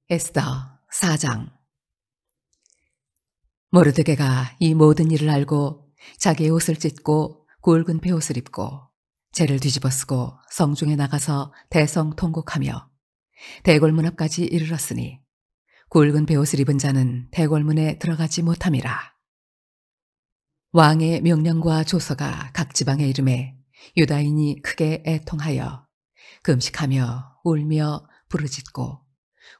에스더 4장. 모르드게가 이 모든 일을 알고 자기의 옷을 찢고 굵은 베옷을 입고 재를 뒤집어쓰고 성중에 나가서 대성통곡하며 대궐문 앞까지 이르렀으니 굵은 베옷을 입은 자는 대궐문에 들어가지 못함이라. 왕의 명령과 조서가 각 지방에 이름에 유다인이 크게 애통하여 금식하며 울며 부르짖고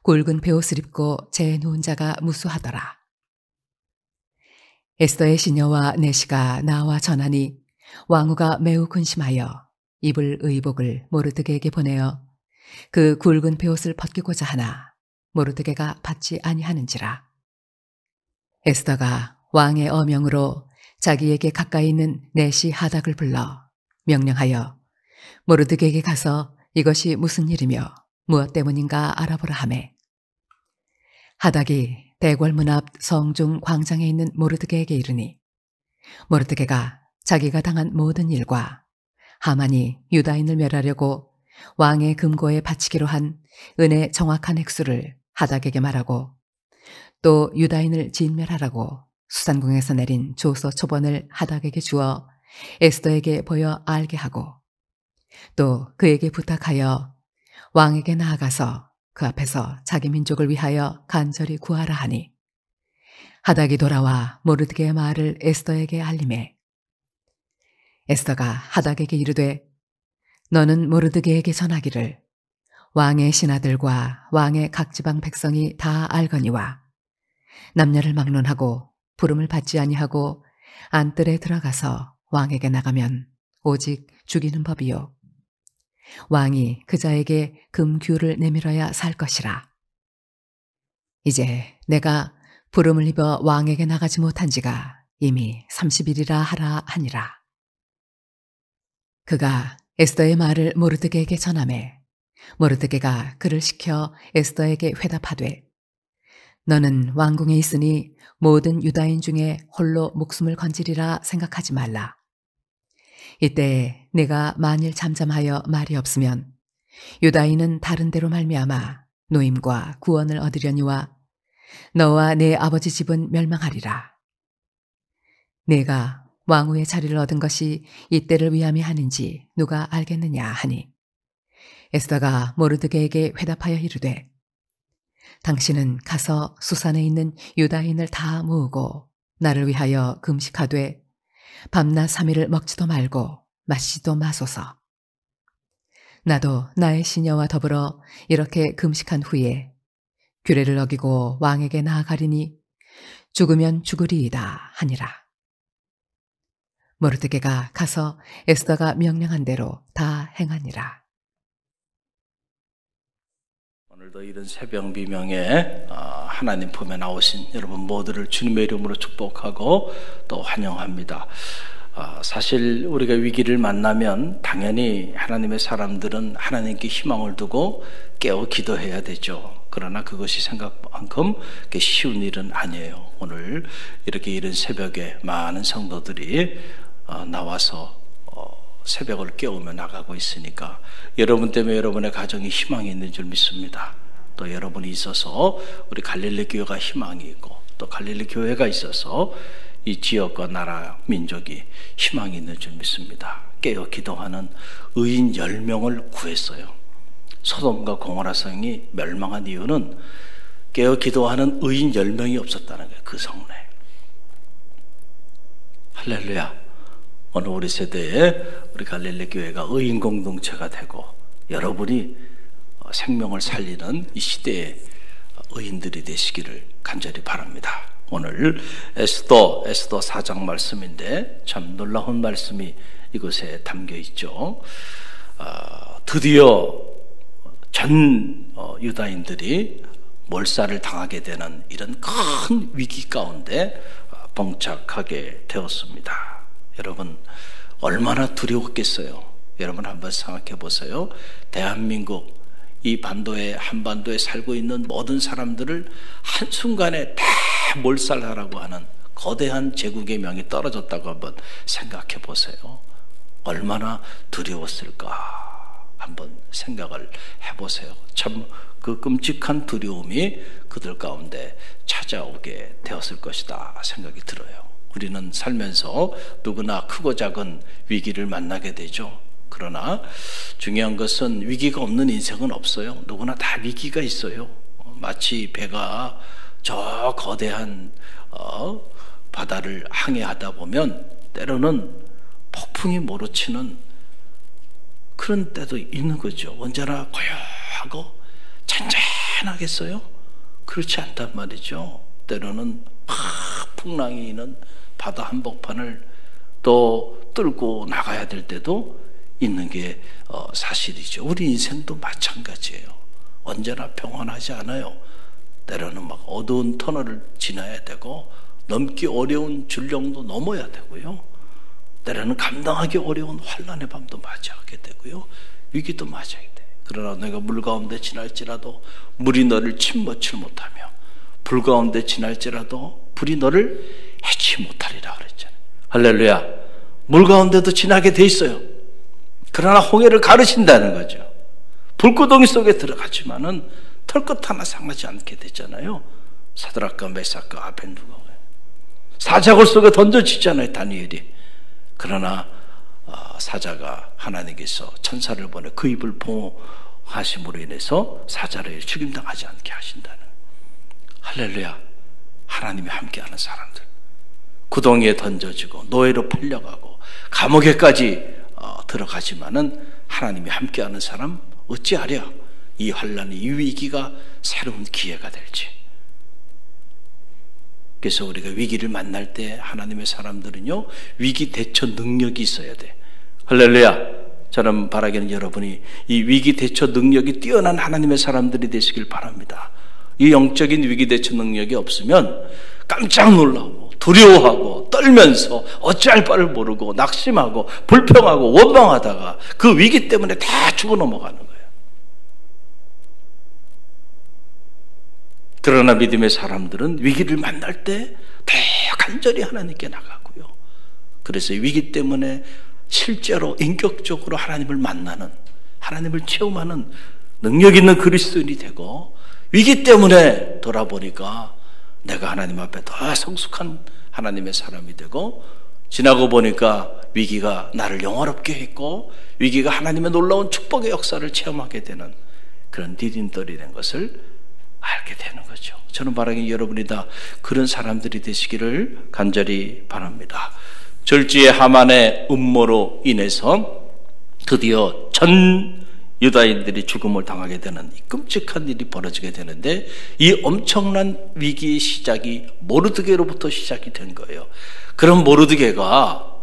굵은 베옷을 입고 재 누운 자가 무수하더라. 에스더의 시녀와 내시가 나와 전하니 왕후가 매우 근심하여 입을 의복을 모르드게에게 보내어 그 굵은 베옷을 벗기고자 하나 모르드게가 받지 아니하는지라. 에스더가 왕의 어명으로 자기에게 가까이 있는 내시 하닥을 불러 명령하여 모르드게에게 가서 이것이 무슨 일이며 무엇 때문인가 알아보라 하매, 하닥이 대궐문 앞 성중 광장에 있는 모르드게에게 이르니 모르드게가 자기가 당한 모든 일과 하만이 유다인을 멸하려고 왕의 금고에 바치기로 한 은의 정확한 액수를 하닥에게 말하고 또 유다인을 진멸하라고 수산궁에서 내린 조서 초본을 하닥에게 주어 에스더에게 보여 알게 하고 또 그에게 부탁하여 왕에게 나아가서 그 앞에서 자기 민족을 위하여 간절히 구하라 하니, 하닥이 돌아와 모르드게의 말을 에스더에게 알리매 에스더가 하닥에게 이르되, 너는 모르드게에게 전하기를 왕의 신하들과 왕의 각 지방 백성이 다 알거니와 남녀를 막론하고 부름을 받지 아니하고 안뜰에 들어가서 왕에게 나가면 오직 죽이는 법이요 왕이 그 자에게 금규를 내밀어야 살 것이라. 이제 내가 부름을 입어 왕에게 나가지 못한 지가 이미 30일이라 하라 하니라. 그가 에스더의 말을 모르드게에게 전하매 모르드게가 그를 시켜 에스더에게 회답하되, 너는 왕궁에 있으니 모든 유다인 중에 홀로 목숨을 건지리라 생각하지 말라. 이때 내가 만일 잠잠하여 말이 없으면 유다인은 다른 데로 말미암아 노임과 구원을 얻으려니와 너와 내 아버지 집은 멸망하리라. 내가 왕후의 자리를 얻은 것이 이때를 위함이 하는지 누가 알겠느냐 하니, 에스더가 모르드게에게 회답하여 이르되, 당신은 가서 수산에 있는 유다인을 다 모으고 나를 위하여 금식하되 밤낮 3일을 먹지도 말고 마시지도 마소서. 나도 나의 시녀와 더불어 이렇게 금식한 후에 규례를 어기고 왕에게 나아가리니 죽으면 죽으리이다 하니라. 모르드게가 가서 에스더가 명령한 대로 다 행하니라. 오늘도 이런 새벽 비명에 하나님 품에 나오신 여러분 모두를 주님의 이름으로 축복하고 또 환영합니다. 사실 우리가 위기를 만나면 당연히 하나님의 사람들은 하나님께 희망을 두고 깨어 기도해야 되죠. 그러나 그것이 생각만큼 쉬운 일은 아니에요. 오늘 이렇게 이른 새벽에 많은 성도들이 나와서 새벽을 깨우며 나가고 있으니까 여러분 때문에 여러분의 가정이 희망이 있는 줄 믿습니다. 또 여러분이 있어서 우리 갈릴리 교회가 희망이 있고 또 갈릴리 교회가 있어서 이 지역과 나라 민족이 희망이 있는 줄 믿습니다. 깨어 기도하는 의인 10명을 구했어요. 소돔과 고모라 성이 멸망한 이유는 깨어 기도하는 의인 10명이 없었다는 거예요. 그 성내. 할렐루야. 오늘 우리 세대에 우리 갈릴리 교회가 의인 공동체가 되고 여러분이 생명을 살리는 이 시대의 의인들이 되시기를 간절히 바랍니다. 오늘 에스더 4장 말씀인데 참 놀라운 말씀이 이곳에 담겨 있죠. 드디어 전 유다인들이 몰살을 당하게 되는 이런 큰 위기 가운데 봉착하게 되었습니다. 여러분 얼마나 두려웠겠어요. 여러분 한번 생각해 보세요. 대한민국 이 한반도에 살고 있는 모든 사람들을 한순간에 다 몰살하라고 하는 거대한 제국의 명이 떨어졌다고 한번 생각해 보세요. 얼마나 두려웠을까 한번 생각을 해보세요. 참 그 끔찍한 두려움이 그들 가운데 찾아오게 되었을 것이다 생각이 들어요. 우리는 살면서 누구나 크고 작은 위기를 만나게 되죠. 그러나 중요한 것은 위기가 없는 인생은 없어요. 누구나 다 위기가 있어요. 마치 배가 저 거대한 바다를 항해하다 보면 때로는 폭풍이 몰아치는 그런 때도 있는 거죠. 언제나 고요하고 잔잔하겠어요? 그렇지 않단 말이죠. 때로는 막 풍랑이 있는 바다 한복판을 또 뚫고 나가야 될 때도 있는 게 사실이죠. 우리 인생도 마찬가지예요. 언제나 평안하지 않아요. 때로는 막 어두운 터널을 지나야 되고 넘기 어려운 줄령도 넘어야 되고요. 때로는 감당하기 어려운 환난의 밤도 맞이하게 되고요. 위기도 맞이하게 돼요. 그러나 내가 물 가운데 지날지라도 물이 너를 침몰치 못하며 불 가운데 지날지라도 불이 너를 해치 못하리라 그랬잖아요. 할렐루야. 물 가운데도 지나게 돼 있어요. 그러나 홍해를 가르신다는 거죠. 불구덩이 속에 들어가지만은 털끝 하나 상하지 않게 되잖아요. 사드락과 메삭과 아벤누고가 사자굴 속에 던져지잖아요. 다니엘이. 그러나 사자가 하나님께서 천사를 보내 그 입을 보호하심으로 인해서 사자를 죽임당하지 않게 하신다는. 할렐루야. 하나님이 함께하는 사람들, 구덩이에 던져지고 노예로 팔려가고 감옥에까지 들어가지만은 하나님이 함께하는 사람 어찌하랴 이 환난이, 이 위기가 새로운 기회가 될지. 그래서 우리가 위기를 만날 때 하나님의 사람들은요, 위기 대처 능력이 있어야 돼. 할렐루야. 저는 바라기는 여러분이 이 위기 대처 능력이 뛰어난 하나님의 사람들이 되시길 바랍니다. 이 영적인 위기 대처 능력이 없으면 깜짝 놀라고 두려워하고 떨면서 어찌할 바를 모르고 낙심하고 불평하고 원망하다가 그 위기 때문에 다 죽어 넘어가는 거예요. 그러나 믿음의 사람들은 위기를 만날 때 더 간절히 하나님께 나가고요. 그래서 위기 때문에 실제로 인격적으로 하나님을 만나는, 하나님을 체험하는 능력 있는 그리스도인이 되고, 위기 때문에 돌아보니까 내가 하나님 앞에 더 성숙한 하나님의 사람이 되고, 지나고 보니까 위기가 나를 영화롭게 했고 위기가 하나님의 놀라운 축복의 역사를 체험하게 되는 그런 디딤돌이 된 것을 알게 되는 거죠. 저는 바라기는 여러분이 다 그런 사람들이 되시기를 간절히 바랍니다. 절지의 하만의 음모로 인해서 드디어 전 유다인들이 죽음을 당하게 되는 이 끔찍한 일이 벌어지게 되는데, 이 엄청난 위기의 시작이 모르드게로부터 시작이 된 거예요. 그런 모르드게가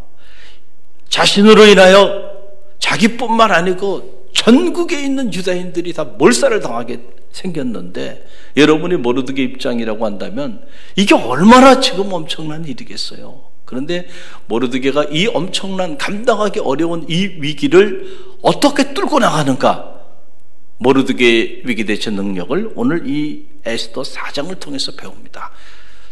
자신으로 인하여 자기뿐만 아니고 전국에 있는 유다인들이 다 몰살을 당하게 생겼는데, 여러분이 모르드게 입장이라고 한다면 이게 얼마나 지금 엄청난 일이겠어요. 그런데 모르드게가 이 엄청난 감당하기 어려운 이 위기를 어떻게 뚫고 나가는가, 모르드게의 위기 대처 능력을 오늘 이 에스더 4장을 통해서 배웁니다.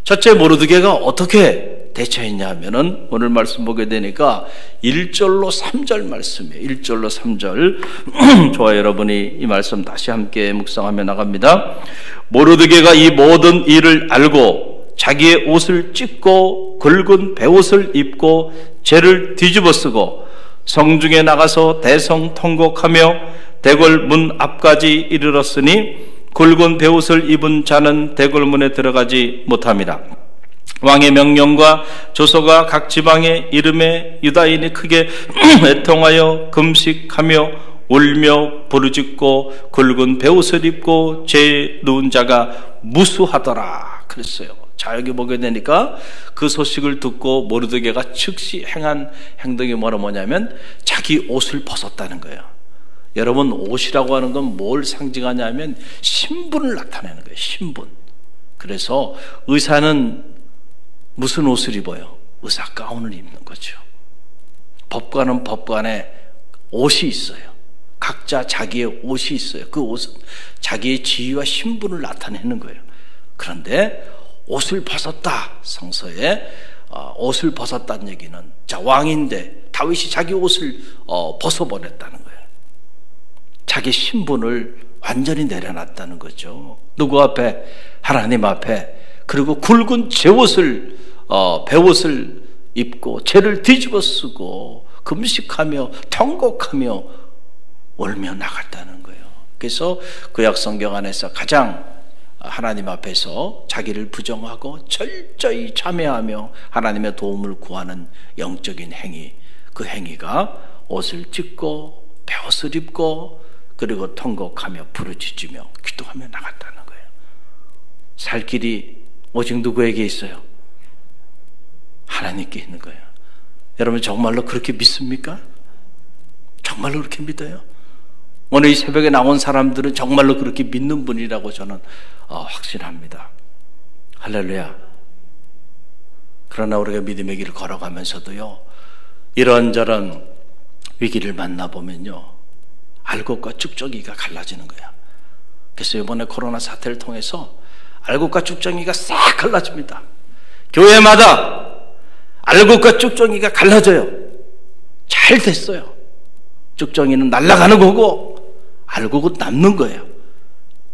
첫째, 모르드게가 어떻게 대처했냐 하면은 오늘 말씀 보게 되니까 1절로 3절 말씀이에요. 1절로 3절. 저와 여러분이 이 말씀 다시 함께 묵상하며 나갑니다. 모르드게가 이 모든 일을 알고 자기의 옷을 찢고 굵은 베옷을 입고 죄를 뒤집어 쓰고 성중에 나가서 대성 통곡하며 대궐 문 앞까지 이르렀으니 굵은 베옷을 입은 자는 대궐문에 들어가지 못합니다. 왕의 명령과 조서가 각 지방에 이름에 유다인이 크게 애통하여 금식하며 울며 부르짖고 굵은 베옷을 입고 죄 누운 자가 무수하더라 그랬어요. 자, 여기 보게 되니까 그 소식을 듣고 모르드게가 즉시 행한 행동이 뭐냐면 자기 옷을 벗었다는 거예요. 여러분, 옷이라고 하는 건 뭘 상징하냐면 신분을 나타내는 거예요. 신분. 그래서 의사는 무슨 옷을 입어요? 의사 가운을 입는 거죠. 법관은 법관의 옷이 있어요. 각자 자기의 옷이 있어요. 그 옷은 자기의 지위와 신분을 나타내는 거예요. 그런데 옷을 벗었다, 성서에 옷을 벗었다는 얘기는, 자, 왕인데 다윗이 자기 옷을 벗어버렸다는 거예요. 자기 신분을 완전히 내려놨다는 거죠. 누구 앞에? 하나님 앞에. 그리고 굵은 제옷을 베옷을 입고 죄를 뒤집어 쓰고 금식하며 통곡하며 울며 나갔다는 거예요. 그래서 구약 성경 안에서 가장 하나님 앞에서 자기를 부정하고 철저히 참회하며 하나님의 도움을 구하는 영적인 행위, 그 행위가 옷을 찢고 베옷을 입고 그리고 통곡하며 부르짖으며 기도하며 나갔다는 거예요. 살 길이 오직 누구에게 있어요? 하나님께 있는 거예요. 여러분 정말로 그렇게 믿습니까? 정말로 그렇게 믿어요? 오늘 이 새벽에 나온 사람들은 정말로 그렇게 믿는 분이라고 저는 확신합니다. 할렐루야. 그러나 우리가 믿음의 길을 걸어가면서도요, 이런저런 위기를 만나보면요, 알곡과 쭉정이가 갈라지는 거야. 그래서 이번에 코로나 사태를 통해서 알곡과 쭉정이가 싹 갈라집니다. 교회마다 알곡과 쭉정이가 갈라져요. 잘 됐어요. 쭉정이는 날아가는 거고 알곡은 남는 거예요.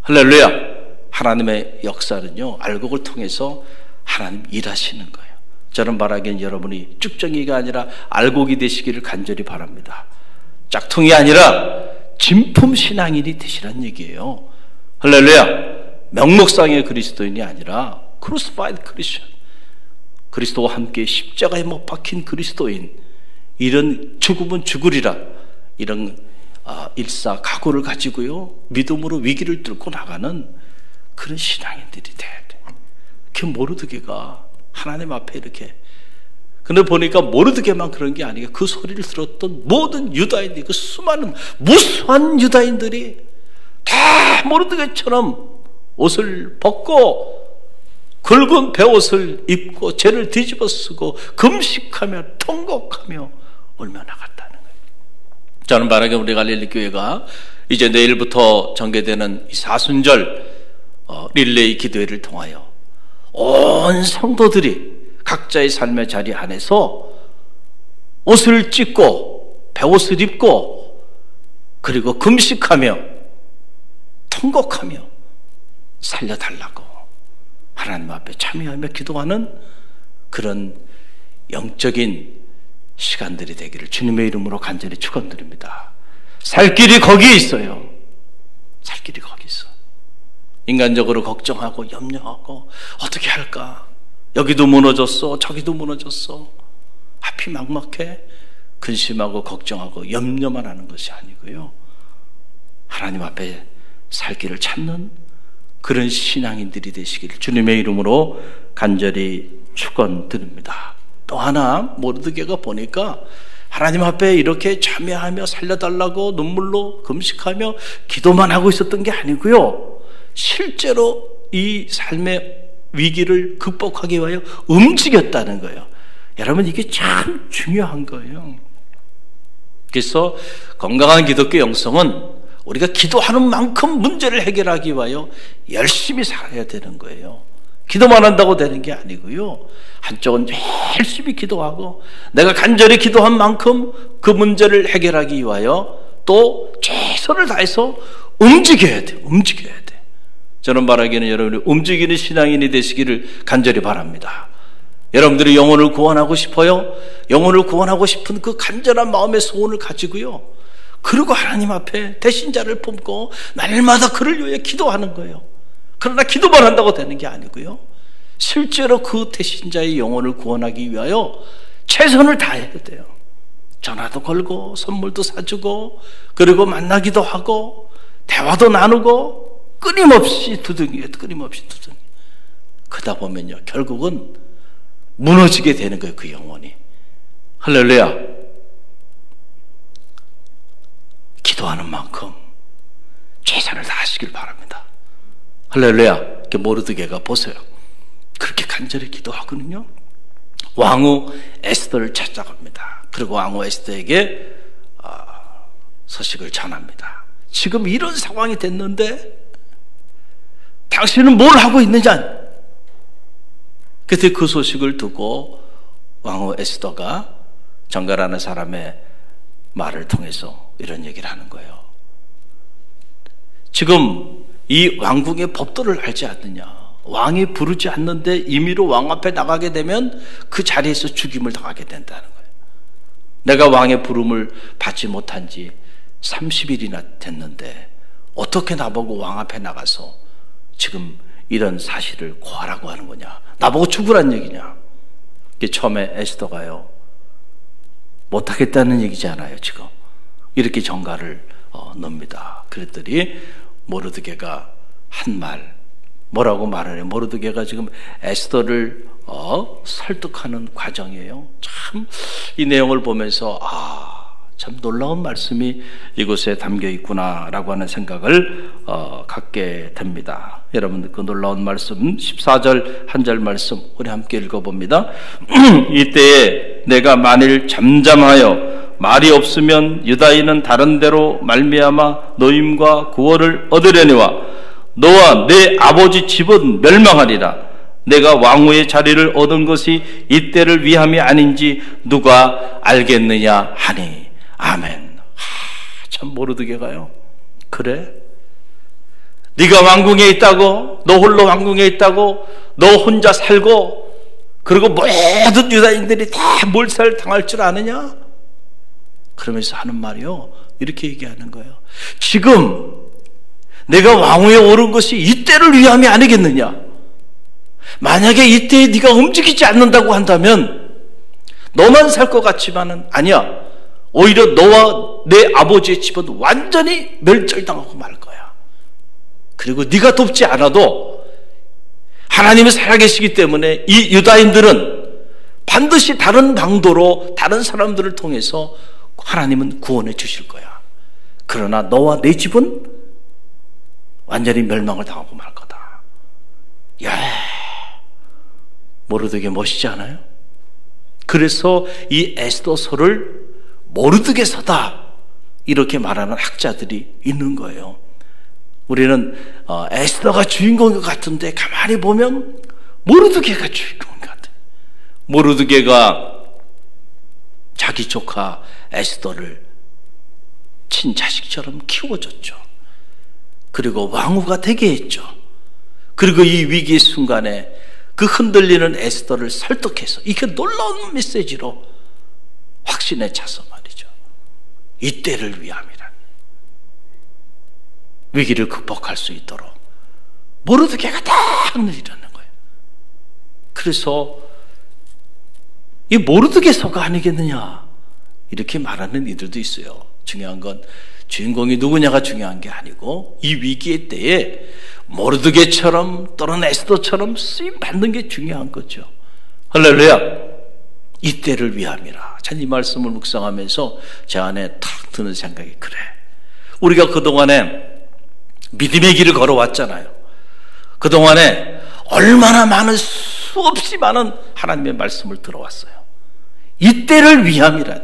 할렐루야. 하나님의 역사는요, 알곡을 통해서 하나님 일하시는 거예요. 저는 바라기엔 여러분이 쭉정이가 아니라 알곡이 되시기를 간절히 바랍니다. 짝퉁이 아니라 진품 신앙인이 되시란 얘기예요. 할렐루야. 명목상의 그리스도인이 아니라 크루시파이드 크리스천, 그리스도와 함께 십자가에 못 박힌 그리스도인, 이런 죽으면 죽으리라, 이런 일사각오를 가지고요, 믿음으로 위기를 뚫고 나가는 그런 신앙인들이 돼야 돼. 그 모르드게가 하나님 앞에 이렇게, 근데 보니까 모르드게만 그런 게 아니고 그 소리를 들었던 모든 유다인들이, 그 수많은 무수한 유다인들이 다 모르드게처럼 옷을 벗고 굵은 베옷을 입고 죄를 뒤집어 쓰고 금식하며 통곡하며 울며 나갔다는 거예요. 저는 바라게 우리 갈릴리 교회가 이제 내일부터 전개되는 이 사순절 릴레이 기도회를 통하여 온 성도들이 각자의 삶의 자리 안에서 옷을 찢고 베옷을 입고 그리고 금식하며 통곡하며 살려달라고 하나님 앞에 참여하며 기도하는 그런 영적인 시간들이 되기를 주님의 이름으로 간절히 축원드립니다. 살 길이 거기에 있어요. 살 길이 거기 있어. 인간적으로 걱정하고 염려하고 어떻게 할까? 여기도 무너졌어, 저기도 무너졌어. 앞이 막막해. 근심하고 걱정하고 염려만 하는 것이 아니고요, 하나님 앞에 살 길을 찾는 그런 신앙인들이 되시기를 주님의 이름으로 간절히 축원드립니다. 또 하나, 모르드게가 보니까 하나님 앞에 이렇게 참여하며 살려달라고 눈물로 금식하며 기도만 하고 있었던 게 아니고요, 실제로 이 삶의 위기를 극복하기 위하여 움직였다는 거예요. 여러분, 이게 참 중요한 거예요. 그래서 건강한 기독교 영성은 우리가 기도하는 만큼 문제를 해결하기 위하여 열심히 살아야 되는 거예요. 기도만 한다고 되는 게 아니고요, 한쪽은 열심히 기도하고 내가 간절히 기도한 만큼 그 문제를 해결하기 위하여 또 최선을 다해서 움직여야 돼. 움직여야 돼. 저는 바라기는 여러분이 움직이는 신앙인이 되시기를 간절히 바랍니다. 여러분들이 영혼을 구원하고 싶어요? 영혼을 구원하고 싶은 그 간절한 마음의 소원을 가지고요, 그리고 하나님 앞에 대신자를 품고 날마다 그를 위해 기도하는 거예요. 그러나 기도만 한다고 되는 게 아니고요, 실제로 그 대신자의 영혼을 구원하기 위하여 최선을 다해야 돼요. 전화도 걸고 선물도 사주고 그리고 만나기도 하고 대화도 나누고 끊임없이 두둥이에요. 끊임없이 두둥이. 그러다 보면요, 결국은 무너지게 되는 거예요, 그 영혼이. 할렐루야. 기도하는 만큼 최선을 다하시길 바랍니다. 할렐루야. 모르드게가 보세요, 그렇게 간절히 기도하거든요. 왕후 에스더를 찾아갑니다. 그리고 왕후 에스더에게 소식을 전합니다. 지금 이런 상황이 됐는데 당신은 뭘 하고 있느냐? 그때 그 소식을 듣고 왕후 에스더가 정갈하는 사람의 말을 통해서 이런 얘기를 하는 거예요. 지금 이 왕궁의 법도를 알지 않느냐. 왕이 부르지 않는데 임의로 왕 앞에 나가게 되면 그 자리에서 죽임을 당하게 된다는 거예요. 내가 왕의 부름을 받지 못한 지 30일이나 됐는데 어떻게 나보고 왕 앞에 나가서 지금 이런 사실을 고하라고 하는 거냐. 나보고 죽으란 얘기냐. 처음에 에스더가요, 못하겠다는 얘기지 않아요. 지금 이렇게 정가를 넣습니다. 그랬더니 모르드게가 한 말, 뭐라고 말을 해요. 모르드게가 지금 에스더를 설득하는 과정이에요. 참 이 내용을 보면서 참 놀라운 말씀이 이곳에 담겨 있구나라고 하는 생각을 갖게 됩니다. 여러분, 그 놀라운 말씀 14절 한 절 말씀 우리 함께 읽어봅니다. 이때에 내가 만일 잠잠하여 말이 없으면 유다인은 다른 데로 말미암아 노임과 구원을 얻으려니와 너와 내 아버지 집은 멸망하리라. 내가 왕후의 자리를 얻은 것이 이때를 위함이 아닌지 누가 알겠느냐 하니. 아멘. 참 모르드게가요, 그래? 네가 왕궁에 있다고, 너 홀로 왕궁에 있다고, 너 혼자 살고, 그리고 모든 유다인들이 다 몰살당할 줄 아느냐? 그러면서 하는 말이요, 이렇게 얘기하는 거예요. 지금 내가 왕위에 오른 것이 이때를 위함이 아니겠느냐? 만약에 이때에 네가 움직이지 않는다고 한다면 너만 살 것 같지만은 아니야. 오히려 너와 내 아버지의 집은 완전히 멸절당하고 말 거야. 그리고 네가 돕지 않아도 하나님이 살아계시기 때문에 이 유다인들은 반드시 다른 방도로 다른 사람들을 통해서 하나님은 구원해 주실 거야. 그러나 너와 내 집은 완전히 멸망을 당하고 말 거다. 야, 모르드게 멋있지 않아요? 그래서 이 에스더서를 모르드게서다 이렇게 말하는 학자들이 있는 거예요. 우리는 에스더가 주인공인 것 같은데 가만히 보면 모르드게가 주인공인 것 같아요. 모르드게가 자기 조카 에스더를 친자식처럼 키워줬죠. 그리고 왕후가 되게 했죠. 그리고 이 위기의 순간에 그 흔들리는 에스더를 설득해서 이렇게 놀라운 메시지로 확신에 차서 말이죠. 이때를 위함이라. 위기를 극복할 수 있도록 모르드게가 다 하늘이라는 거예요. 그래서 이 모르드게서가 아니겠느냐 이렇게 말하는 이들도 있어요. 중요한 건 주인공이 누구냐가 중요한 게 아니고 이 위기의 때에 모르드게처럼 또는 에스더처럼 쓰임 받는 게 중요한 거죠. 할렐루야. 이때를 위함이라. 참 이 말씀을 묵상하면서 제 안에 탁 드는 생각이 그래. 우리가 그동안에 믿음의 길을 걸어왔잖아요. 그동안에 얼마나 많은 수없이 많은 하나님의 말씀을 들어왔어요. 이때를 위함이라.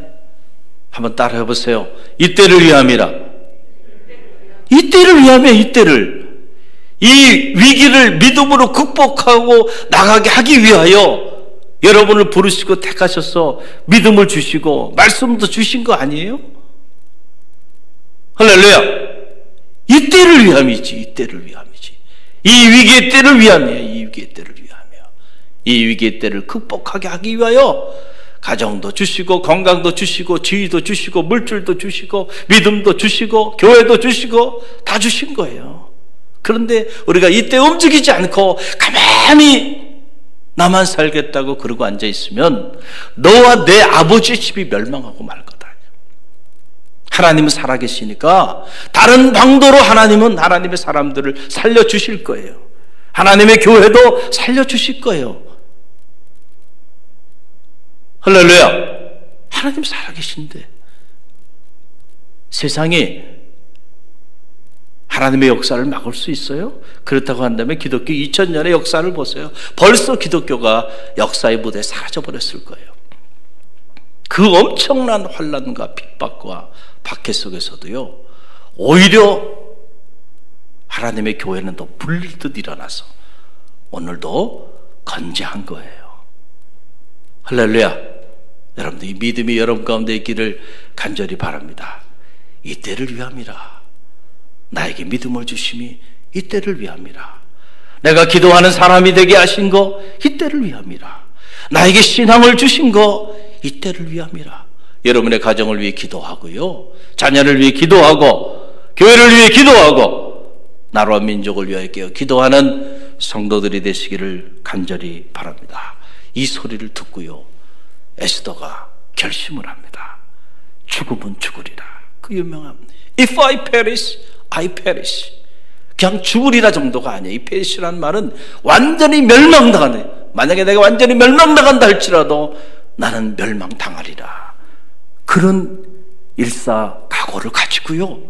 한번 따라 해보세요. 이때를 위함이라. 이때를 위함이야. 이때를. 이 위기를 믿음으로 극복하고 나가게 하기 위하여 여러분을 부르시고 택하셔서 믿음을 주시고 말씀도 주신 거 아니에요? 할렐루야. 이때를 위함이지. 이때를 위함이지. 이 위기의 때를 위함이에요. 이 위기의 때를 위함이에요. 이 위기의 때를 극복하게 하기 위하여 가정도 주시고 건강도 주시고 지위도 주시고 물질도 주시고 믿음도 주시고 교회도 주시고 다 주신 거예요. 그런데 우리가 이때 움직이지 않고 가만히 나만 살겠다고 그러고 앉아있으면 너와 내 아버지의 집이 멸망하고 말 거다. 하나님은 살아계시니까 다른 방도로 하나님은 하나님의 사람들을 살려주실 거예요. 하나님의 교회도 살려주실 거예요. 할렐루야. 하나님 살아계신데 세상이 하나님의 역사를 막을 수 있어요? 그렇다고 한다면 기독교 2000년의 역사를 보세요. 벌써 기독교가 역사의 무대에 사라져버렸을 거예요. 그 엄청난 환난과 핍박과 박해 속에서도요, 오히려 하나님의 교회는 더 불리듯 일어나서 오늘도 건재한 거예요. 할렐루야. 여러분들 이 믿음이 여러분 가운데 있기를 간절히 바랍니다. 이때를 위함이라. 나에게 믿음을 주심이 이때를 위함이라. 내가 기도하는 사람이 되게 하신 거 이때를 위함이라. 나에게 신앙을 주신 거 이때를 위함이라. 여러분의 가정을 위해 기도하고요, 자녀를 위해 기도하고, 교회를 위해 기도하고, 나라와 민족을 위하여 기도하는 성도들이 되시기를 간절히 바랍니다. 이 소리를 듣고요, 에스더가 결심을 합니다. 죽으면 죽으리라. 그 유명한 If I perish, I perish. 그냥 죽으리라 정도가 아니에요. 이 perish라는 말은 완전히 멸망당하네. 만약에 내가 완전히 멸망당한다 할지라도 나는 멸망당하리라. 그런 일사각오를 가지고요,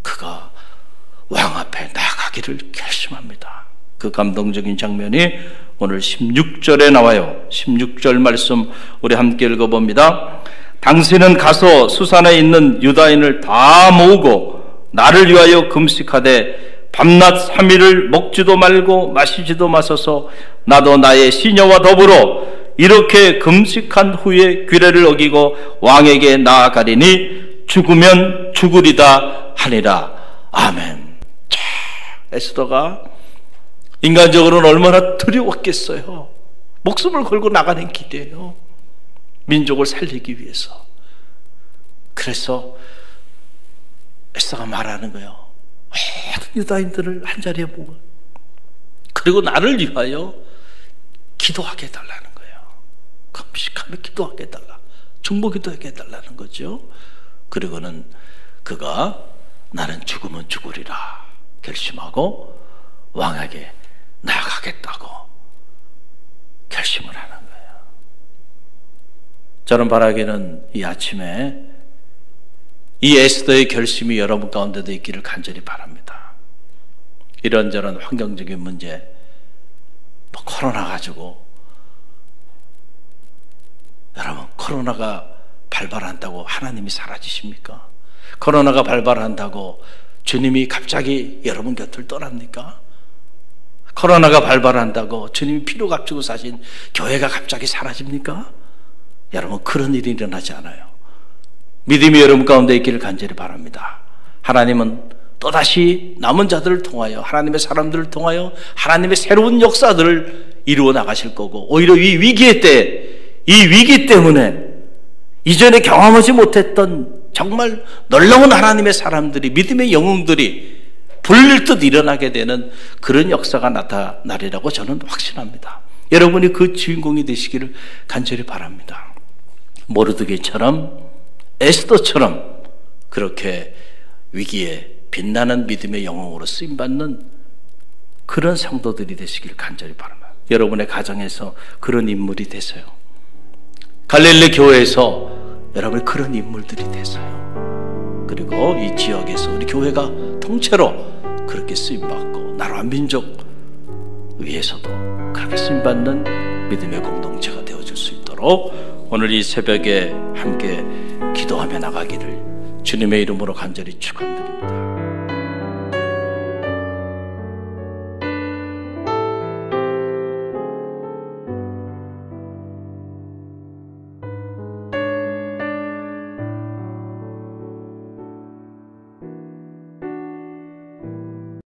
그가 왕 앞에 나가기를 결심합니다. 그 감동적인 장면이 오늘 16절에 나와요. 16절 말씀 우리 함께 읽어봅니다. 당신은 가서 수산에 있는 유다인을 다 모으고 나를 위하여 금식하되 밤낮 3일을 먹지도 말고 마시지도 마소서. 나도 나의 시녀와 더불어 이렇게 금식한 후에 규례를 어기고 왕에게 나아가리니 죽으면 죽으리다 하니라. 아멘. 자, 에스더가 인간적으로는 얼마나 두려웠겠어요. 목숨을 걸고 나가는 길이에요. 민족을 살리기 위해서. 그래서 에스더가 말하는 거예요. 모든 유다인들을 한자리에 모아, 그리고 나를 위하여 기도하게 해달라는 거예요. 금식하며 기도하게 해달라, 중보기도 하게 해달라는 거죠. 그리고는 그가 나는 죽으면 죽으리라 결심하고 왕에게 나아가겠다고 결심을 하는 거예요. 저는 바라기는 이 아침에 이 에스더의 결심이 여러분 가운데도 있기를 간절히 바랍니다. 이런저런 환경적인 문제, 뭐 코로나 가지고, 여러분 코로나가 발발한다고 하나님이 사라지십니까? 코로나가 발발한다고 주님이 갑자기 여러분 곁을 떠납니까? 코로나가 발발한다고 주님이 피로 값주고 사신 교회가 갑자기 사라집니까? 여러분 그런 일이 일어나지 않아요. 믿음이 여러분 가운데 있기를 간절히 바랍니다. 하나님은 또다시 남은 자들을 통하여, 하나님의 사람들을 통하여 하나님의 새로운 역사들을 이루어 나가실 거고, 오히려 이 위기의 때, 이 위기 때문에 이전에 경험하지 못했던 정말 놀라운 하나님의 사람들이, 믿음의 영웅들이 불릴 일어나게 되는 그런 역사가 나타나리라고 저는 확신합니다. 여러분이 그 주인공이 되시기를 간절히 바랍니다. 모르드게처럼, 에스더처럼 그렇게 위기에 빛나는 믿음의 영웅으로 쓰임받는 그런 성도들이 되시길 간절히 바랍니다. 여러분의 가정에서 그런 인물이 되세요. 갈릴리 교회에서 여러분이 그런 인물들이 되세요. 그리고 이 지역에서 우리 교회가 통째로 그렇게 쓰임받고 나라와 민족 위에서도 그렇게 쓰임받는 믿음의 공동체가 되어줄 수 있도록 오늘 이 새벽에 함께 기도하며 나가기를 주님의 이름으로 간절히 축원드립니다.